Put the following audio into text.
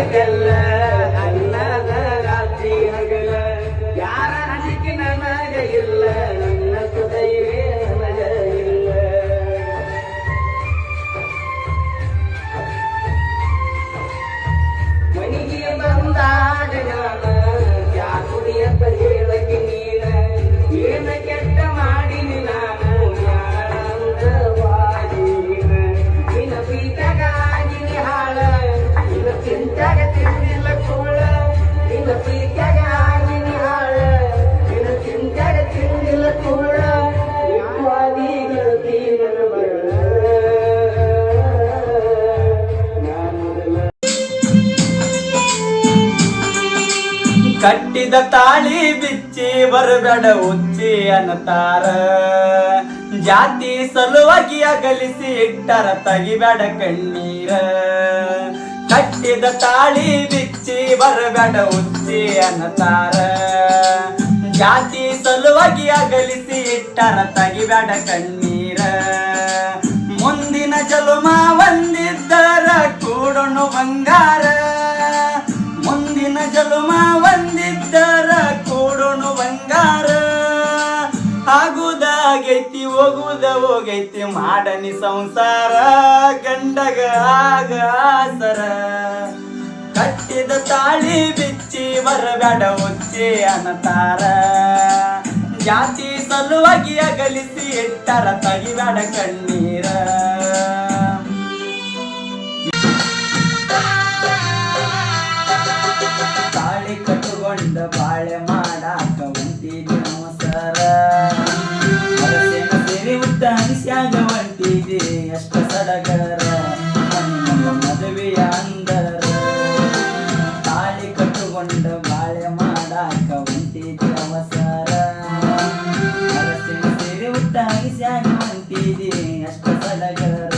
ಮಾಡಿದೆಲ್ಲ ಅನ್ನದ ರಾತ್ರಿ ಹಗಲ ಯಾರ ಅಂಜಿಕೆ ನನಗ ಇಲ್ಲ ನನ್ನ ಧೈರ್ಯ ನನಗ ಇಲ್ಲ ಮನಿಗೆ ಬಂದಾಗ ನಾನ ಯಾ ಕುಡಿಯಂತ ಹೇಳಕ್ಕೆ ನೀನ ಏನ ಕೆಟ್ಟ ಮಾಡಿನಿ ನಾನು ಯಾರಂತವಾಗಿನ ನಿನ್ನ ಪ್ರೀತಗಾಗಿ ಹಾಳ ನಿನ್ನ ಚಿಂತಾಗ ತಿಂದಿಲ್ಲ ಕೋಳ ನಿನ್ನ ಪ್ರೀತಗಾಗಿ ಹಾಳ ನಿನ್ನ ಚಿಂತಾಗ ತಿಂದಿಲ್ಲ ಕೋಳ ನಿಮ್ಮದಿ ಗೆಳತಿ ನನ್ನ ಬರಳ ಕಟ್ಟಿದ ತಾಳಿ ಬಿಚ್ಚಿ ಬರಬೇಡ ಉಚ್ಚಿ ಅನ್ನತಾರ ಜಾತಿ ಸಲುವಾಗಿ ಅಗಲಿಸಿ ಇಟ್ಟರ ತೆಗಿಬೇಡ ಕಣ್ಣೀರ ಕಟ್ಟಿದ ತಾಳಿ ಬಿಚ್ಚಿ ಬರಬೇಡ ಉಚ್ಚಿ ಅನ್ನತಾರ ಜಾತಿ ಸಲುವಾಗಿ ಅಗಲಿಸಿ ಇಟ್ಟರ ತೆಗಿಬೇಡ ಕಣ್ಣೀರ ಮುಂದಿನ ಜಲುಮ ಒಂದಿದ್ದರ ಕೂಡನು ಬಂಗಾರ ಮುಂದಿನ ಜಲುಮ ಒಂದಿದ್ದರ ಕೂಡನು ಬಂಗಾರ ಆಗುದಾಗೈತಿ ಹೋಗುದ ಮಾಡನಿ ಸಂಸಾರ ಗಂಡಗ ಆಗ ಆಸರ ಕಟ್ಟಿದ ತಾಳಿ ಬಿಚ್ಚಿ ಬರಬೇಡ ಉಚ್ಚಿ ಅನ್ನತಾರ ಜಾತಿ ಸಲುವಾಗಿ ಅಗಲಿಸಿ ಇಟ್ಟರ ತೆಗಿಬೇಡ ಕಣ್ಣೀರ ತಾಳಿ ಕಟ್ಟುಕೊಂಡ ಬಾಳೆ ಮಾಡಾಕ ಹೊಂಟಿದ್ದೆ ಅವಸರ ಸೇರಿ ಉತ್ತ ಹನಿಸ್ಯಾಗ ಹೊಂಟಿದೆ ಎಷ್ಟ ಸಡಗರ ಮದುವೆಯ ಅಂದರ ತಾಳಿ ಕಟ್ಟುಕೊಂಡ ಬಾಳೆ ಮಾಡಾಕ ಹೊಂಟಿದ್ದೆ ಅವಸರ ಸೇರಿ ಉತ್ತ ಹನಿಸ್ಯಾಗ ಹೊಂಟಿದೆ ಎಷ್ಟ ಸಡಗರ